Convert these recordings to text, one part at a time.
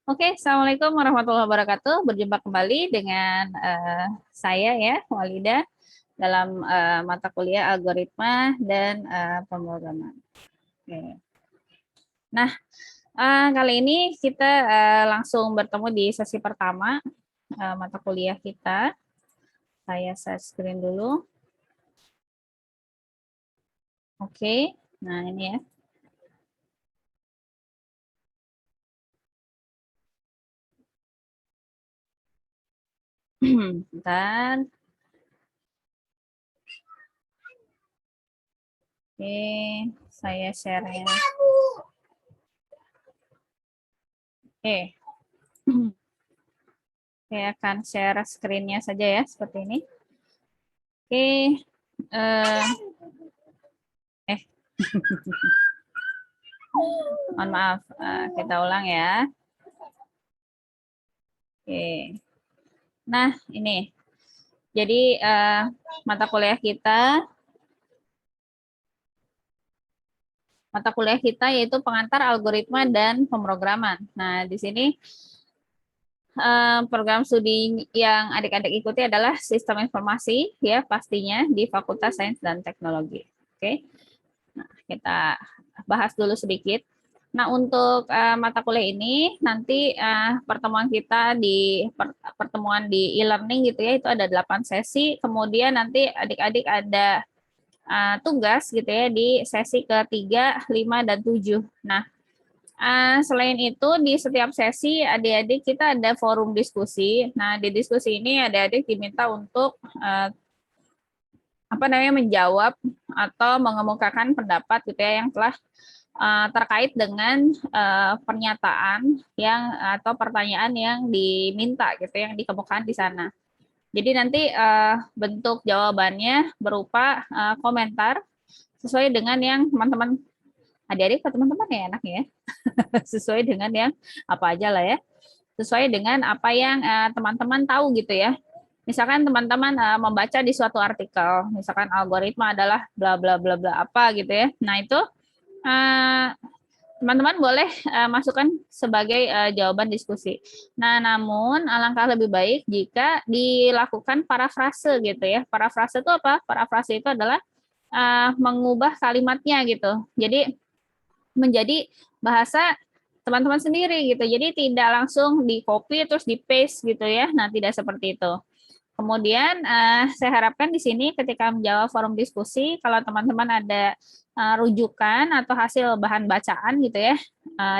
Oke, Assalamualaikum warahmatullahi wabarakatuh. Berjumpa kembali dengan saya ya, Walida, dalam mata kuliah algoritma dan pemrograman. Oke. Nah, kali ini kita langsung bertemu di sesi pertama mata kuliah kita. Saya share screen dulu. Oke, nah ini ya. Bentar. Oke, saya share-nya. Oke. Saya akan share screen-nya saja ya, seperti ini. Oke. Mohon maaf, kita ulang ya. Oke. Nah, ini. Jadi mata kuliah kita yaitu pengantar algoritma dan pemrograman. Nah, di sini program studi yang adik-adik ikuti adalah sistem informasi ya pastinya di Fakultas Sains dan Teknologi. Oke. Nah, kita bahas dulu sedikit. Nah, untuk mata kuliah ini nanti pertemuan kita di pertemuan di e-learning gitu ya, itu ada 8 sesi. Kemudian nanti adik-adik ada tugas gitu ya di sesi ketiga, 5, dan 7. Nah, selain itu di setiap sesi adik-adik kita ada forum diskusi. Nah, di diskusi ini adik-adik diminta untuk menjawab atau mengemukakan pendapat gitu ya yang telah terkait dengan pernyataan yang atau pertanyaan yang diminta gitu yang dikemukakan di sana. Jadi nanti bentuk jawabannya berupa komentar sesuai dengan yang teman-teman adik-adik atau teman-teman ya enaknya ya. Sesuai dengan yang apa aja lah ya. Sesuai dengan apa yang teman-teman tahu gitu ya. Misalkan teman-teman membaca di suatu artikel, misalkan algoritma adalah bla bla bla bla apa gitu ya. Nah, itu teman-teman boleh masukkan sebagai jawaban diskusi. Nah, namun alangkah lebih baik jika dilakukan parafrase gitu ya. Parafrase itu apa? Parafrase itu adalah mengubah kalimatnya gitu. Jadi menjadi bahasa teman-teman sendiri gitu. Jadi tidak langsung di copy terus di paste gitu ya. Nah, tidak seperti itu. Kemudian saya harapkan di sini ketika menjawab forum diskusi, kalau teman-teman ada rujukan atau hasil bahan bacaan gitu ya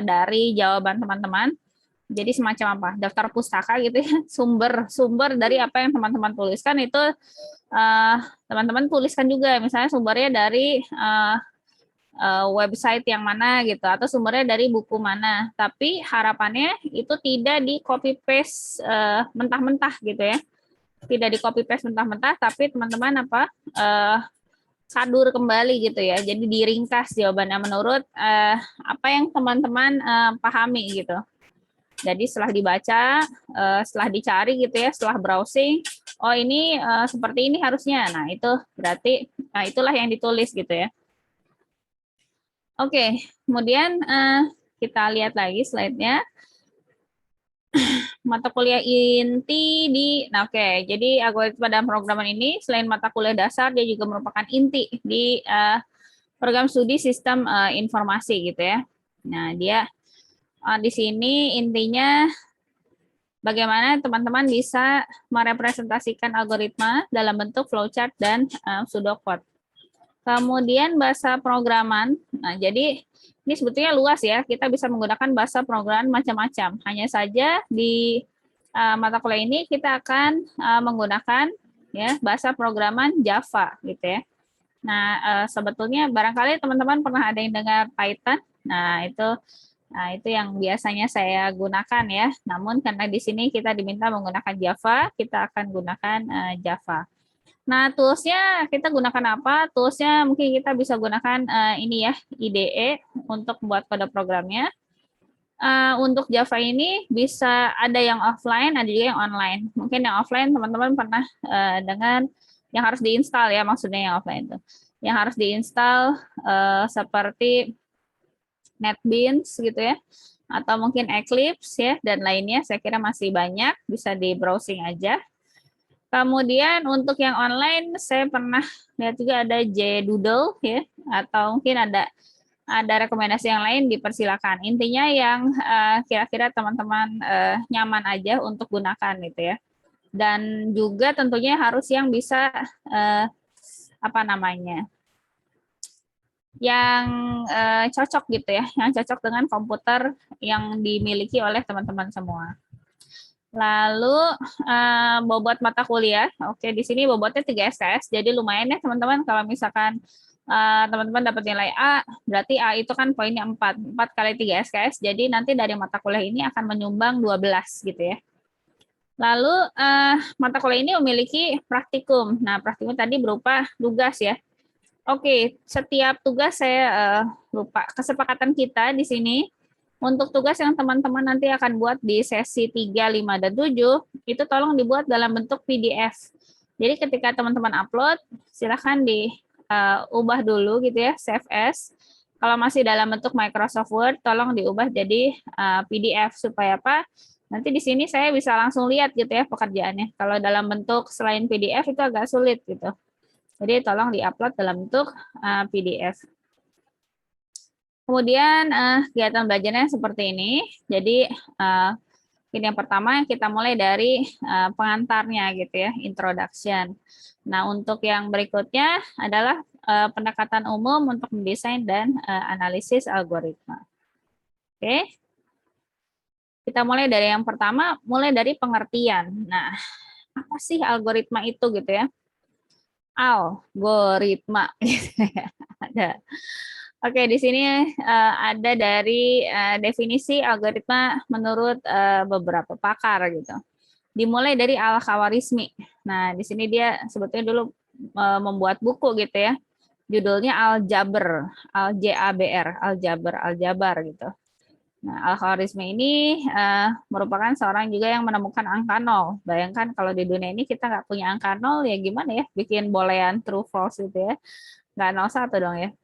dari jawaban teman-teman, jadi semacam apa daftar pustaka gitu ya, sumber dari apa yang teman-teman tuliskan itu teman-teman tuliskan juga, misalnya sumbernya dari website yang mana gitu atau sumbernya dari buku mana. Tapi harapannya itu tidak di copy paste mentah-mentah gitu ya. Tidak di copy paste mentah-mentah, tapi teman-teman sadur kembali gitu ya. Jadi diringkas jawabannya menurut apa yang teman-teman pahami gitu. Jadi setelah dibaca, setelah dicari gitu ya, setelah browsing, oh ini seperti ini harusnya. Nah, itu berarti itulah yang ditulis gitu ya. Oke, kemudian kita lihat lagi slide-nya. Mata kuliah inti nah oke, jadi algoritma dan pemrograman ini selain mata kuliah dasar, dia juga merupakan inti di program studi sistem informasi gitu ya. Nah, dia di sini intinya bagaimana teman-teman bisa merepresentasikan algoritma dalam bentuk flowchart dan pseudocode. Kemudian bahasa programan. Nah, jadi ini sebetulnya luas ya. Kita bisa menggunakan bahasa programan macam-macam. Hanya saja di mata kuliah ini kita akan menggunakan ya bahasa programan Java gitu ya. Nah, sebetulnya barangkali teman-teman pernah ada yang dengar Python. Nah, itu yang biasanya saya gunakan ya. Namun karena di sini kita diminta menggunakan Java, kita akan gunakan Java. Nah, toolsnya kita gunakan apa? Toolsnya mungkin kita bisa gunakan ini ya, IDE untuk membuat kode programnya. Untuk Java ini bisa ada yang offline, ada juga yang online. Mungkin yang offline teman-teman pernah dengan yang harus diinstal ya, maksudnya yang offline itu. Yang harus diinstal seperti NetBeans gitu ya. atau mungkin Eclipse ya dan lainnya. Saya kira masih banyak, bisa di browsing aja. Kemudian untuk yang online saya pernah lihat juga ada JDoodle ya, atau mungkin ada rekomendasi yang lain, dipersilakan. Intinya yang kira-kira teman-teman nyaman aja untuk gunakan gitu ya. Dan juga tentunya harus yang bisa apa namanya, yang cocok gitu ya, yang cocok dengan komputer yang dimiliki oleh teman-teman semua. Lalu bobot mata kuliah, oke di sini bobotnya 3 SKS, jadi lumayan ya teman-teman kalau misalkan teman-teman dapat nilai A, berarti A itu kan poinnya 4 kali 3 SKS, jadi nanti dari mata kuliah ini akan menyumbang 12 gitu ya. Lalu mata kuliah ini memiliki praktikum. Nah, praktikum tadi berupa tugas ya. Oke, setiap tugas saya lupa. Kesepakatan kita di sini untuk tugas yang teman-teman nanti akan buat di sesi 3, 5, dan 7, itu tolong dibuat dalam bentuk PDF. Jadi ketika teman-teman upload, silahkan diubah dulu gitu ya, save as. Kalau masih dalam bentuk Microsoft Word, tolong diubah jadi PDF supaya apa? Nanti di sini saya bisa langsung lihat gitu ya pekerjaannya. Kalau dalam bentuk selain PDF itu agak sulit gitu. Jadi tolong diupload dalam bentuk PDF. Kemudian kegiatan belajarnya seperti ini. Jadi yang pertama kita mulai dari pengantarnya gitu ya, introduction. Nah, untuk yang berikutnya adalah pendekatan umum untuk mendesain dan analisis algoritma. Oke. Kita mulai dari yang pertama, mulai dari pengertian. Nah, apa sih algoritma itu gitu ya? Algoritma. Ada. Oke, di sini ada dari definisi algoritma menurut beberapa pakar gitu. Dimulai dari Al-Khawarizmi. Nah, di sini dia sebetulnya dulu membuat buku gitu ya. Judulnya Al-Jabr, Al-J-A-B-R, Al-Jabar gitu. Nah, Al-Khawarizmi ini merupakan seorang juga yang menemukan angka 0. Bayangkan kalau di dunia ini kita nggak punya angka 0, ya gimana ya bikin boolean true false gitu ya. Nggak 0 1 dong ya.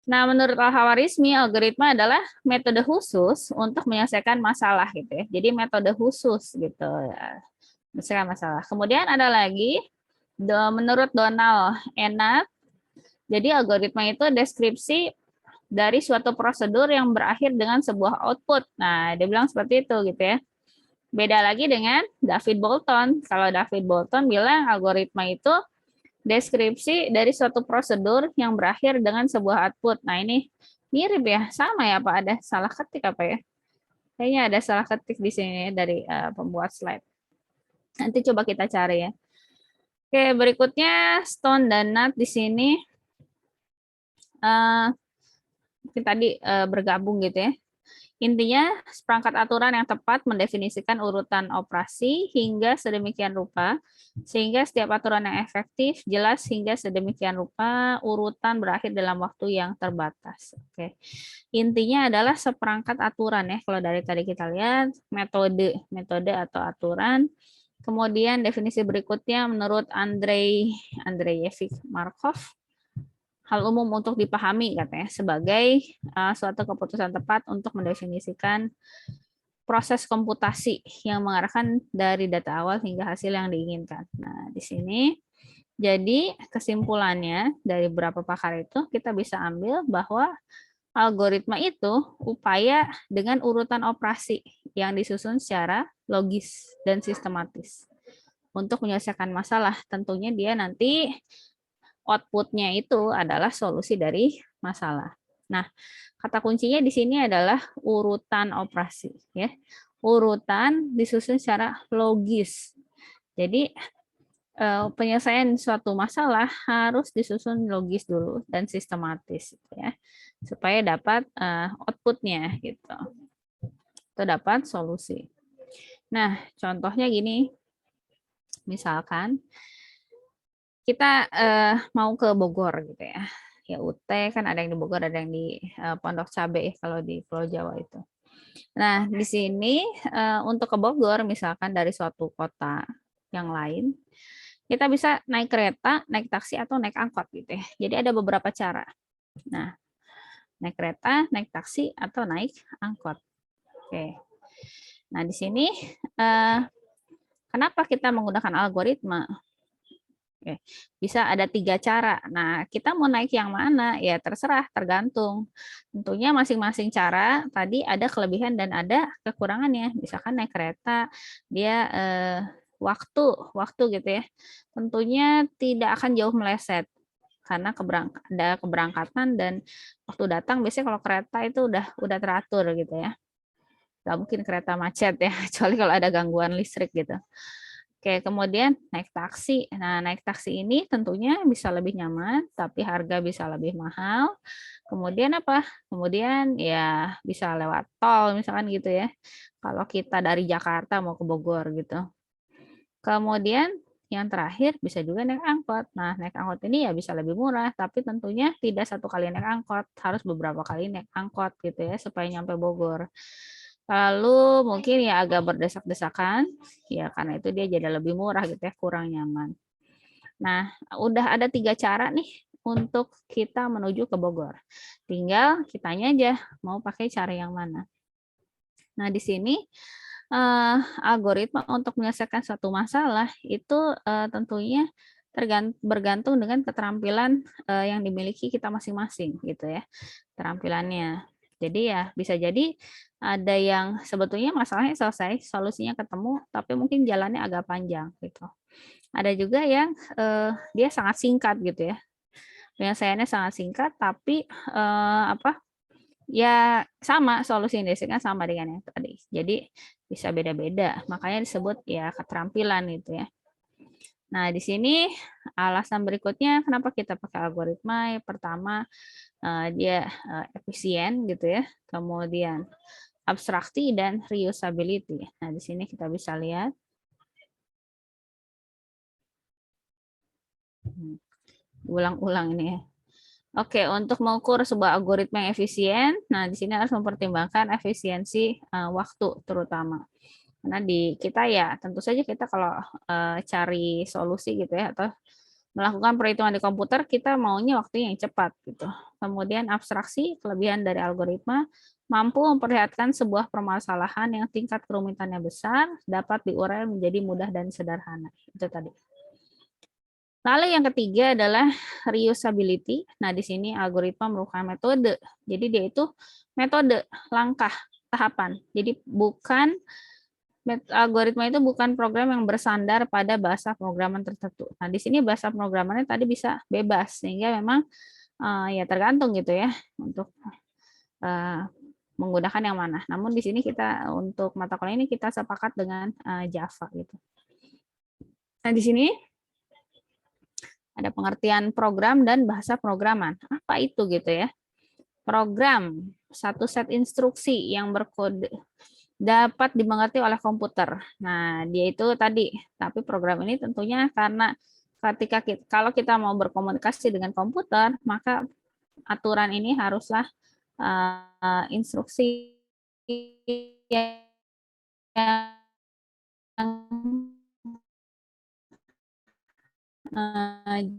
Nah, menurut Al-Khawarizmi, algoritma adalah metode khusus untuk menyelesaikan masalah gitu ya. Jadi metode khusus gitu ya, menyelesaikan masalah. Kemudian ada lagi menurut Donald Ennett, jadi algoritma itu deskripsi dari suatu prosedur yang berakhir dengan sebuah output. Nah, dia bilang seperti itu gitu ya. Beda lagi dengan David Bolton. Kalau David Bolton bilang algoritma itu deskripsi dari suatu prosedur yang berakhir dengan sebuah output. Nah, ini mirip ya, sama ya Pak, ada salah ketik apa ya? Kayaknya ada salah ketik di sini dari pembuat slide. Nanti coba kita cari ya. Oke, berikutnya Stone dan Nut di sini tadi bergabung gitu ya. Intinya, seperangkat aturan yang tepat mendefinisikan urutan operasi hingga sedemikian rupa, sehingga setiap aturan yang efektif, jelas hingga sedemikian rupa, urutan berakhir dalam waktu yang terbatas. Oke. Intinya adalah seperangkat aturan ya, kalau dari tadi kita lihat, metode atau aturan. Kemudian definisi berikutnya menurut Andreyevich Markov, hal umum untuk dipahami katanya sebagai suatu keputusan tepat untuk mendefinisikan proses komputasi yang mengarahkan dari data awal hingga hasil yang diinginkan. Nah, di sini jadi kesimpulannya dari beberapa pakar itu kita bisa ambil bahwa algoritma itu upaya dengan urutan operasi yang disusun secara logis dan sistematis untuk menyelesaikan masalah. Tentunya dia nanti output-nya itu adalah solusi dari masalah. Nah, kata kuncinya di sini adalah urutan operasi, ya. Urutan disusun secara logis. Jadi penyelesaian suatu masalah harus disusun logis dulu dan sistematis, ya, supaya dapat output-nya gitu, atau dapat solusi. Nah, contohnya gini, misalkan kita mau ke Bogor gitu ya. Ya UT kan ada yang di Bogor, ada yang di Pondok Cabe ya kalau di Pulau Jawa itu. Nah, di sini untuk ke Bogor misalkan dari suatu kota yang lain, kita bisa naik kereta, naik taksi atau naik angkot gitu ya. Jadi ada beberapa cara. Nah, naik kereta, naik taksi atau naik angkot. Oke. Nah, di sini kenapa kita menggunakan algoritma? Oke. Bisa ada 3 cara. Nah, kita mau naik yang mana? Ya terserah, tergantung. Tentunya masing-masing cara tadi ada kelebihan dan ada kekurangannya. Misalkan naik kereta, dia waktu gitu ya. Tentunya tidak akan jauh meleset karena ada keberangkatan dan waktu datang biasanya kalau kereta itu udah teratur gitu ya. Nggak mungkin kereta macet ya, kecuali kalau ada gangguan listrik gitu. Oke, kemudian naik taksi. Nah, naik taksi ini tentunya bisa lebih nyaman, tapi harga bisa lebih mahal. Kemudian apa? Kemudian ya bisa lewat tol misalkan gitu ya. Kalau kita dari Jakarta mau ke Bogor gitu. Kemudian yang terakhir bisa juga naik angkot. Nah, naik angkot ini ya bisa lebih murah, tapi tentunya tidak satu kali naik angkot, harus beberapa kali naik angkot gitu ya supaya nyampe Bogor. Lalu mungkin ya agak berdesak-desakan, ya karena itu dia jadi lebih murah gitu ya, kurang nyaman. Nah, udah ada 3 cara nih untuk kita menuju ke Bogor. Tinggal kitanya aja mau pakai cara yang mana. Nah, di sini algoritma untuk menyelesaikan suatu masalah itu tentunya bergantung dengan keterampilan yang dimiliki kita masing-masing gitu ya, keterampilannya. Jadi ya bisa jadi ada yang sebetulnya masalahnya selesai, solusinya ketemu, tapi mungkin jalannya agak panjang gitu. Ada juga yang dia sangat singkat gitu ya, penyelesaiannya sangat singkat, tapi apa ya sama solusi yang dihasilkan sama dengan yang tadi. Jadi bisa beda-beda. Makanya disebut ya keterampilan itu ya. Nah, di sini alasan berikutnya kenapa kita pakai algoritma. Yang pertama dia efisien gitu ya. Kemudian abstraksi dan reusability. Nah, di sini kita bisa lihat. Ulang-ulang ini ya. Oke, untuk mengukur sebuah algoritma yang efisien, nah di sini harus mempertimbangkan efisiensi waktu terutama. Karena di kita ya tentu saja kita kalau cari solusi gitu ya atau melakukan perhitungan di komputer kita maunya waktu yang cepat gitu. Kemudian abstraksi, kelebihan dari algoritma mampu memperlihatkan sebuah permasalahan yang tingkat kerumitannya besar dapat diurai menjadi mudah dan sederhana. Itu tadi. Lalu yang ketiga adalah reusability. Nah, di sini algoritma merupakan metode. Jadi dia itu metode, langkah, tahapan. Jadi algoritma itu bukan program yang bersandar pada bahasa pemrograman tertentu. Nah, di sini bahasa pemrogramannya tadi bisa bebas sehingga memang ya tergantung gitu ya untuk menggunakan yang mana. Namun di sini kita untuk mata kuliah ini kita sepakat dengan Java gitu. Nah, di sini ada pengertian program dan bahasa programan. Apa itu gitu ya? Program, satu set instruksi yang berkode dapat dimengerti oleh komputer. Nah, dia itu tadi, tapi program ini tentunya karena kalau kita mau berkomunikasi dengan komputer, maka aturan ini haruslah instruksi yang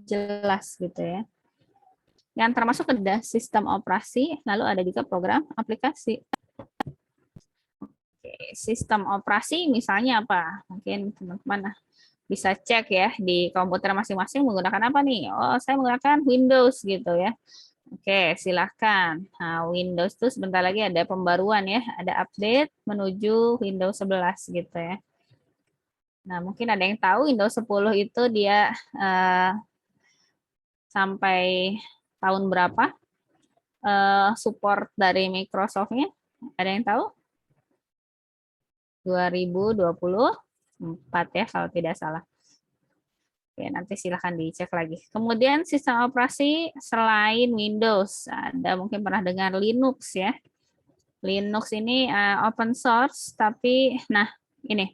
jelas gitu ya. Yang termasuk ada sistem operasi, lalu ada juga program aplikasi. Oke, sistem operasi misalnya apa? Mungkin teman-teman bisa cek ya di komputer masing-masing menggunakan apa nih? Oh, saya menggunakan Windows gitu ya. Oke, silahkan. Nah, Windows itu sebentar lagi ada pembaruan ya, ada update menuju Windows 11 gitu ya. Nah, mungkin ada yang tahu Windows 10 itu dia sampai tahun berapa support dari Microsoft-nya? Ada yang tahu? 2024 ya kalau tidak salah. Oke, nanti silahkan dicek lagi. Kemudian sistem operasi selain Windows, ada mungkin pernah dengar Linux ya. Linux ini open source, tapi nah ini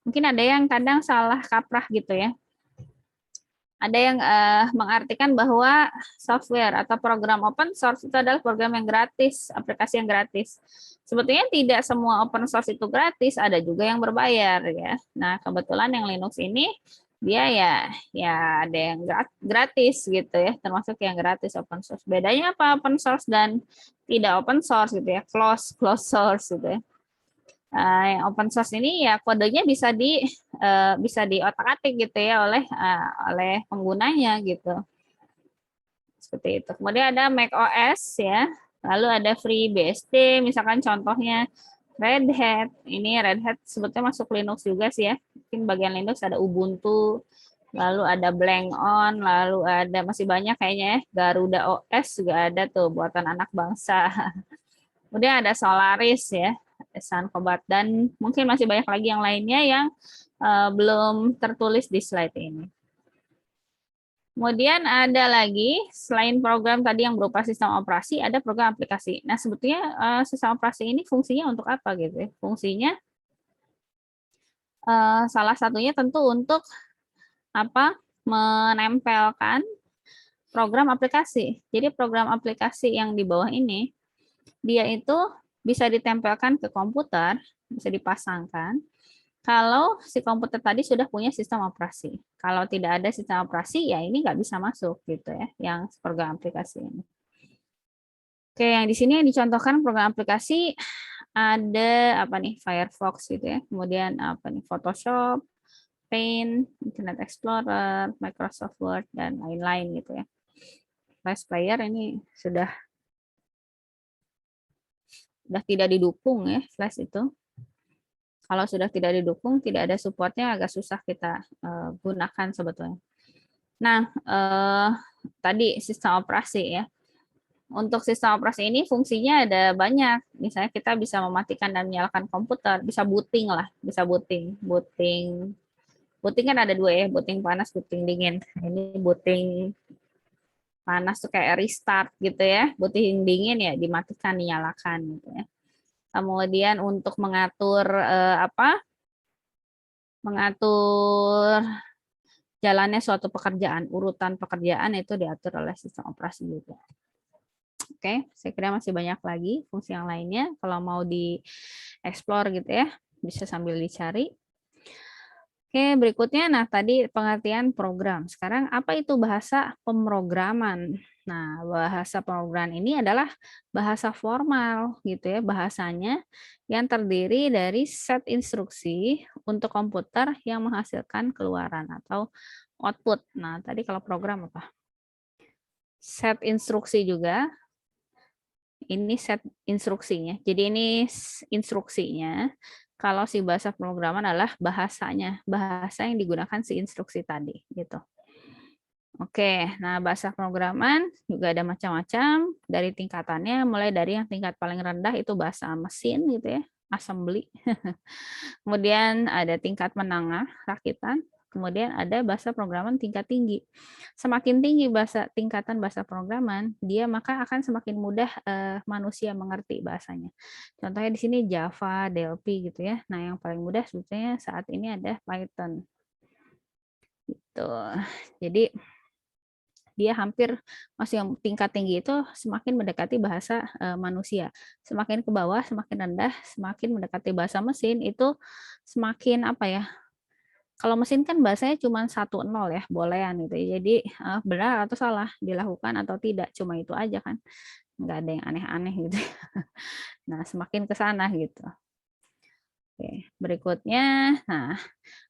mungkin ada yang kadang salah kaprah gitu ya. Ada yang mengartikan bahwa software atau program open source itu adalah program yang gratis, aplikasi yang gratis. Sebetulnya tidak semua open source itu gratis, ada juga yang berbayar ya. Nah, kebetulan yang Linux ini dia ya ada yang gratis gitu ya, termasuk yang gratis open source. Bedanya apa open source dan tidak open source gitu ya, closed source gitu ya. Yang open source ini ya kodenya bisa diotak-atik gitu ya oleh penggunanya gitu. Seperti itu. Kemudian ada macOS ya. Lalu ada FreeBSD, misalkan contohnya Red Hat. Ini Red Hat sebetulnya masuk Linux juga sih ya. Mungkin bagian Linux ada Ubuntu, lalu ada Blank-On, lalu ada masih banyak kayaknya ya. Garuda OS juga ada tuh buatan anak bangsa. Kemudian ada Solaris ya, Sun Cobalt, dan mungkin masih banyak lagi yang lainnya yang belum tertulis di slide ini. Kemudian ada lagi, selain program tadi yang berupa sistem operasi, ada program aplikasi. Nah, sebetulnya sistem operasi ini fungsinya untuk apa gitu ya? Fungsinya salah satunya tentu untuk apa? Menempelkan program aplikasi. Jadi program aplikasi yang di bawah ini, dia itu bisa ditempelkan ke komputer, bisa dipasangkan, kalau si komputer tadi sudah punya sistem operasi. Kalau tidak ada sistem operasi, ya ini nggak bisa masuk gitu ya, yang program aplikasi ini. Oke, yang di sini yang dicontohkan program aplikasi ada apa nih, Firefox gitu ya, kemudian apa nih, Photoshop, Paint, Internet Explorer, Microsoft Word, dan lain-lain gitu ya. Flash Player ini sudah tidak didukung ya, Flash itu. Kalau sudah tidak didukung, tidak ada supportnya, agak susah kita gunakan sebetulnya. Nah, tadi sistem operasi ya. Untuk sistem operasi ini fungsinya ada banyak. Misalnya kita bisa mematikan dan menyalakan komputer, bisa booting lah, bisa booting. Booting kan ada dua ya, booting panas, booting dingin. Ini booting panas tuh kayak restart gitu ya, booting dingin ya dimatikan, dinyalakan gitu ya. Kemudian untuk mengatur mengatur jalannya suatu pekerjaan, urutan pekerjaan itu diatur oleh sistem operasi juga. Oke, saya kira masih banyak lagi fungsi yang lainnya. Kalau mau di-explore gitu ya, bisa sambil dicari. Oke, berikutnya, nah tadi pengertian program. Sekarang apa itu bahasa pemrograman? Nah, bahasa pemrograman ini adalah bahasa formal gitu ya, bahasanya yang terdiri dari set instruksi untuk komputer yang menghasilkan keluaran atau output. Nah, tadi kalau program apa? Set instruksi juga. Ini set instruksinya. Jadi ini instruksinya. Kalau si bahasa pemrograman adalah bahasanya, bahasa yang digunakan si instruksi tadi gitu. Oke, nah bahasa pemrograman juga ada macam-macam dari tingkatannya, mulai dari yang tingkat paling rendah itu bahasa mesin gitu ya, assembly. Kemudian ada tingkat menengah, rakitan. Kemudian ada bahasa pemrograman tingkat tinggi. Semakin tinggi tingkatan bahasa pemrograman, dia maka akan semakin mudah manusia mengerti bahasanya. Contohnya di sini Java, DLP gitu ya. Nah, yang paling mudah sebetulnya saat ini ada Python. Gitu. Jadi dia hampir masih yang tingkat tinggi itu semakin mendekati bahasa manusia. Semakin ke bawah, semakin rendah, semakin mendekati bahasa mesin itu semakin apa ya? Kalau mesin kan bahasanya cuma 1-0 ya, boolean gitu. Jadi benar atau salah, dilakukan atau tidak, cuma itu aja kan. Nggak ada yang aneh-aneh gitu. Nah, semakin ke sana gitu. Oke, berikutnya, nah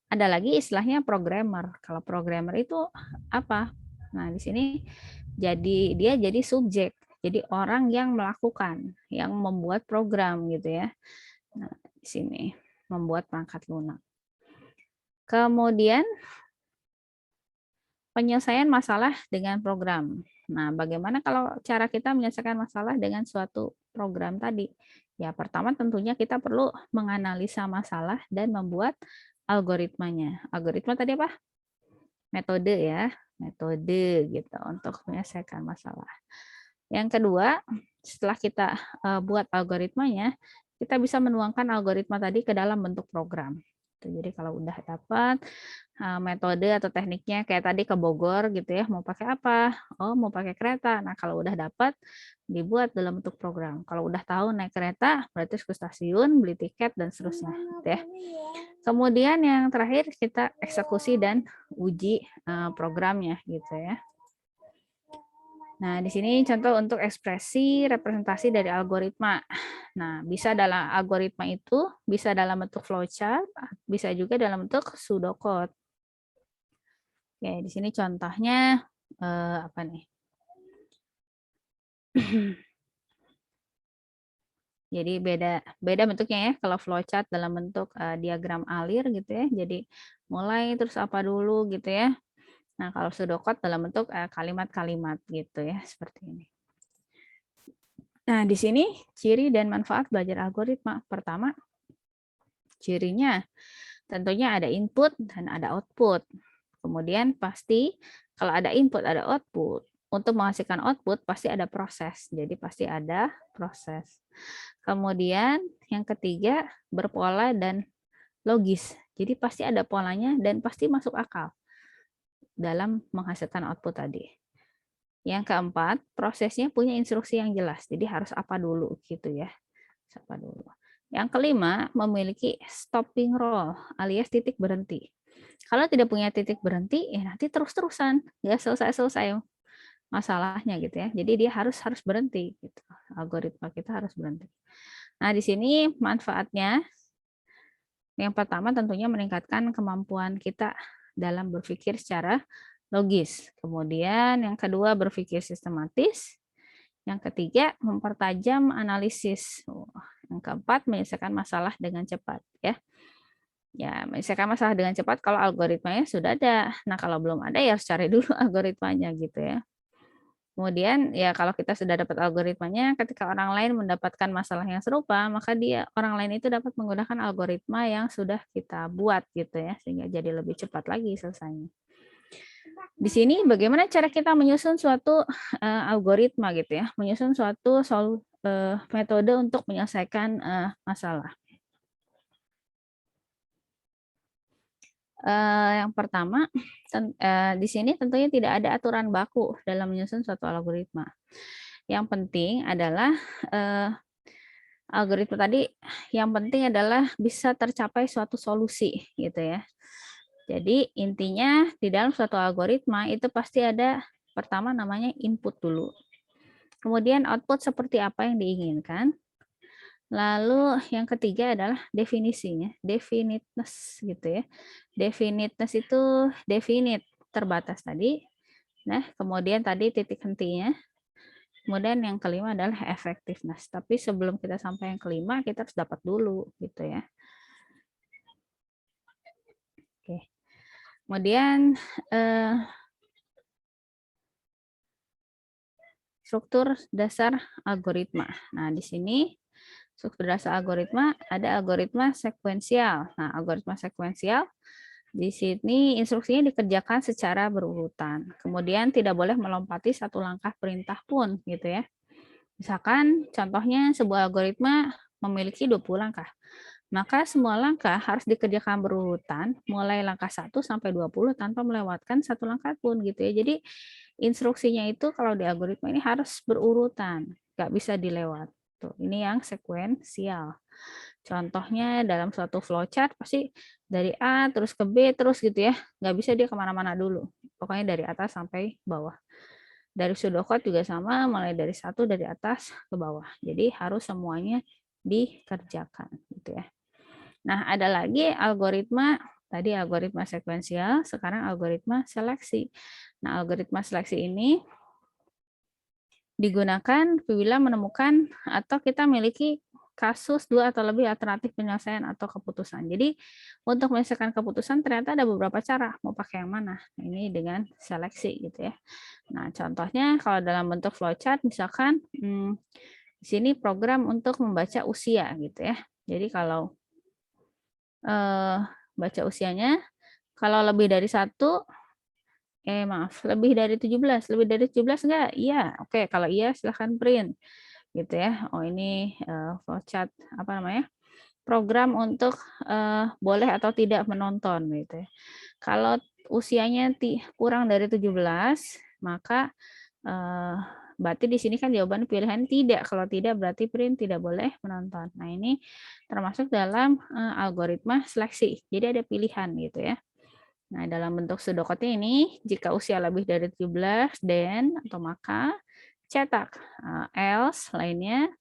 ada lagi istilahnya programmer. Kalau programmer itu apa? Nah, di sini dia jadi subjek. Jadi orang yang melakukan, yang membuat program gitu ya. Nah, di sini membuat perangkat lunak. Kemudian penyelesaian masalah dengan program. Nah, bagaimana kalau cara kita menyelesaikan masalah dengan suatu program tadi? Ya, pertama tentunya kita perlu menganalisa masalah dan membuat algoritmanya. Algoritma tadi apa? Metode ya, metode gitu untuk menyelesaikan masalah. Yang kedua, setelah kita buat algoritmanya, kita bisa menuangkan algoritma tadi ke dalam bentuk program. Jadi kalau udah dapat metode atau tekniknya kayak tadi ke Bogor gitu ya, mau pakai apa? Oh, mau pakai kereta. Nah, kalau udah dapat dibuat dalam bentuk program. Kalau udah tahu naik kereta, berarti ke stasiun, beli tiket dan seterusnya gitu ya. Kemudian yang terakhir kita eksekusi dan uji programnya gitu ya. Nah, di sini contoh untuk ekspresi representasi dari algoritma. Nah, bisa dalam algoritma itu bisa dalam bentuk flowchart, bisa juga dalam bentuk pseudocode. Oke, di sini contohnya apa nih? Jadi beda bentuknya ya. Kalau flowchart dalam bentuk diagram alir gitu ya. Jadi mulai terus apa dulu gitu ya. Nah, kalau pseudocode dalam bentuk kalimat-kalimat gitu ya, seperti ini. Nah, di sini ciri dan manfaat belajar algoritma. Pertama, cirinya tentunya ada input dan ada output. Kemudian pasti kalau ada input, ada output. Untuk menghasilkan output pasti ada proses. Jadi pasti ada proses. Kemudian yang ketiga berpola dan logis. Jadi pasti ada polanya dan pasti masuk akal dalam menghasilkan output tadi. Yang keempat, prosesnya punya instruksi yang jelas. Jadi harus apa dulu gitu ya. Apa dulu. Yang kelima, memiliki stopping rule alias titik berhenti. Kalau tidak punya titik berhenti, ya nanti terus-terusan, nggak selesai-selesai masalahnya gitu ya. Jadi dia harus berhenti gitu. Algoritma kita harus berhenti. Nah, di sini manfaatnya yang pertama tentunya meningkatkan kemampuan kita dalam berpikir secara logis. Kemudian yang kedua berpikir sistematis. Yang ketiga mempertajam analisis. Yang keempat menyelesaikan masalah dengan cepat ya. Ya, menyelesaikan masalah dengan cepat kalau algoritmanya sudah ada. Nah, kalau belum ada ya harus cari dulu algoritmanya gitu ya. Kemudian ya kalau kita sudah dapat algoritmanya, ketika orang lain mendapatkan masalah yang serupa, maka orang lain itu dapat menggunakan algoritma yang sudah kita buat gitu ya, sehingga jadi lebih cepat lagi selesainya. Di sini bagaimana cara kita menyusun suatu algoritma gitu ya, menyusun suatu metode untuk menyelesaikan masalah. Yang pertama, di sini tentunya tidak ada aturan baku dalam menyusun suatu algoritma. Yang penting adalah algoritma tadi, yang penting adalah bisa tercapai suatu solusi gitu ya. Jadi intinya di dalam suatu algoritma itu pasti ada pertama namanya input dulu. Kemudian output seperti apa yang diinginkan. Lalu yang ketiga adalah definisinya, definiteness gitu ya. Definiteness itu definite, terbatas tadi. Nah, kemudian tadi titik hentinya. Kemudian yang kelima adalah effectiveness. Tapi sebelum kita sampai yang kelima, kita harus dapat dulu gitu ya. Oke. Kemudian struktur dasar algoritma. Nah, di sini struktur dasar algoritma ada algoritma sekuensial. Nah, algoritma sekuensial di sini instruksinya dikerjakan secara berurutan. Kemudian tidak boleh melompati satu langkah perintah pun gitu ya. Misalkan contohnya sebuah algoritma memiliki 20 langkah. Maka semua langkah harus dikerjakan berurutan mulai langkah 1 sampai 20 tanpa melewatkan satu langkah pun gitu ya. Jadi instruksinya itu kalau di algoritma ini harus berurutan, nggak bisa dilewat. Tuh, ini yang sekuensial. Contohnya dalam suatu flowchart pasti dari A terus ke B terus gitu ya, nggak bisa dia kemana-mana dulu. Pokoknya dari atas sampai bawah. Dari pseudocode juga sama, mulai dari satu dari atas ke bawah. Jadi harus semuanya dikerjakan gitu ya. Nah, ada lagi algoritma, tadi algoritma sekuensial, sekarang algoritma seleksi. Nah, algoritma seleksi ini digunakan apabila menemukan atau kita memiliki kasus dua atau lebih alternatif penyelesaian atau keputusan. Jadi untuk menyelesaikan keputusan ternyata ada beberapa cara, mau pakai yang mana. Ini dengan seleksi gitu ya. Nah, contohnya kalau dalam bentuk flowchart misalkan di sini program untuk membaca usia gitu ya. Jadi kalau baca usianya, kalau lebih dari satu, maaf, lebih dari 17, lebih dari 17 enggak? Iya, oke, kalau iya silahkan print gitu ya. Oh ini flowchart apa namanya? Program untuk boleh atau tidak menonton gitu ya. Kalau usianya kurang dari 17, maka berarti di sini kan jawaban pilihan tidak. Kalau tidak berarti print tidak boleh menonton. Nah, ini termasuk dalam algoritma seleksi. Jadi ada pilihan gitu ya. Nah, dalam bentuk pseudocode ini, jika usia lebih dari 17, then atau maka, cetak. Else lainnya,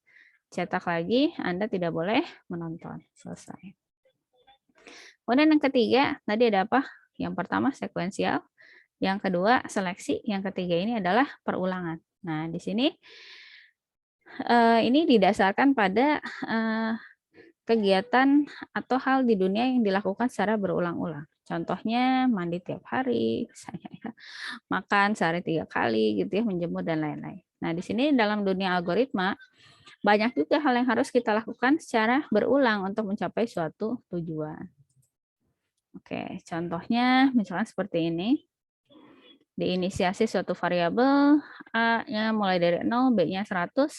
cetak lagi, Anda tidak boleh menonton. Selesai. Kemudian yang ketiga, tadi ada apa? Yang pertama sekuensial, yang kedua seleksi, yang ketiga ini adalah perulangan. Nah, di sini ini didasarkan pada kegiatan atau hal di dunia yang dilakukan secara berulang-ulang. Contohnya mandi tiap hari, misalnya ya, makan sehari 3 kali gitu ya, menjemur dan lain-lain. Nah, di sini dalam dunia algoritma banyak juga hal yang harus kita lakukan secara berulang untuk mencapai suatu tujuan. Oke, contohnya misalkan seperti ini. Diinisiasi suatu variabel, A-nya mulai dari 0, B-nya 100,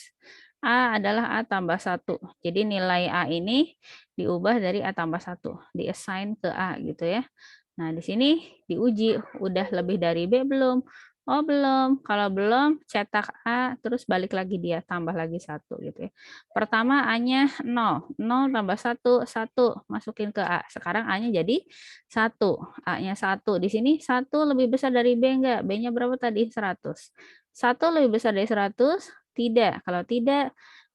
A adalah A tambah 1. Jadi nilai A ini diubah dari A tambah 1, di-assign ke A gitu ya. Nah, di sini diuji, udah lebih dari B belum? Oh, belum. Kalau belum, cetak A, terus balik lagi dia, tambah lagi 1 gitu ya. Pertama A-nya 0, 0 tambah 1, 1, masukin ke A. Sekarang A-nya jadi 1, A-nya 1. Di sini 1 lebih besar dari B enggak? B-nya berapa tadi? 100. 1 lebih besar dari 100? Tidak. Kalau tidak,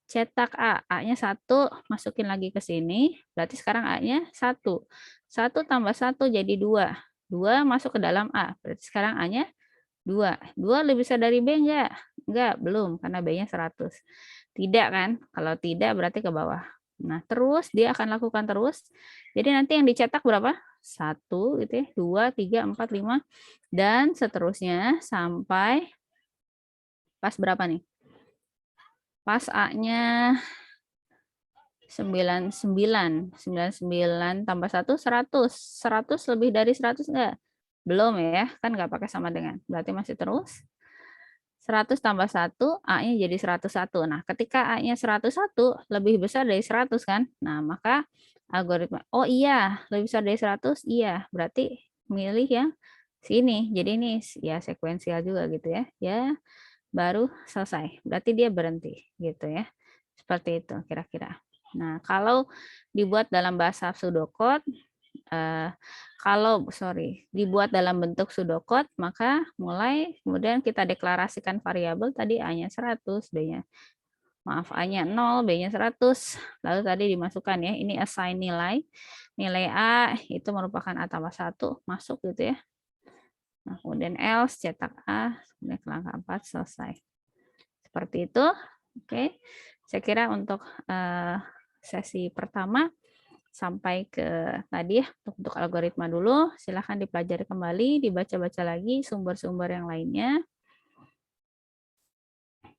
cetak A. A-nya 1, masukin lagi ke sini. Berarti sekarang A-nya 1. 1 tambah 1 jadi 2. 2 masuk ke dalam A. Berarti sekarang A-nya 2. 2 lebih besar dari B enggak? Enggak, belum. Karena B-nya 100. Tidak kan? Kalau tidak berarti ke bawah. Nah, terus dia akan lakukan terus. Jadi nanti yang dicetak berapa? 1 gitu ya, 2, 3, 4, 5, dan seterusnya sampai pas berapa nih? Pas A-nya 99. 99 tambah 1, 100. 100 lebih dari 100 enggak? Belum ya, kan enggak pakai sama dengan. Berarti masih terus. 100 tambah 1, A-nya jadi 101. Nah, ketika A-nya 101 lebih besar dari 100 kan? Nah, maka algoritma, oh iya, lebih besar dari 100, iya. Berarti milih yang sini. Jadi ini ya sekuensial juga gitu ya. Ya, baru selesai. Berarti dia berhenti gitu ya. Seperti itu kira-kira. Nah, kalau dibuat dalam bahasa pseudocode, kalau dibuat dalam bentuk pseudocode, maka mulai kemudian kita deklarasikan variabel tadi A-nya 100, B-nya maaf A-nya 0, B-nya 100, lalu tadi dimasukkan ya, ini assign nilai. Nilai A itu merupakan A tambah 1, masuk gitu ya. Nah, kemudian else cetak A, kemudian ke langkah 4 selesai. Seperti itu. Oke. Saya kira untuk sesi pertama sampai ke tadi ya, untuk algoritma dulu, silahkan dipelajari kembali, dibaca-baca lagi sumber-sumber yang lainnya.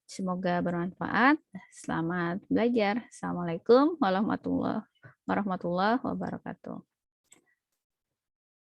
Semoga bermanfaat. Selamat belajar. Assalamualaikum warahmatullahi wabarakatuh.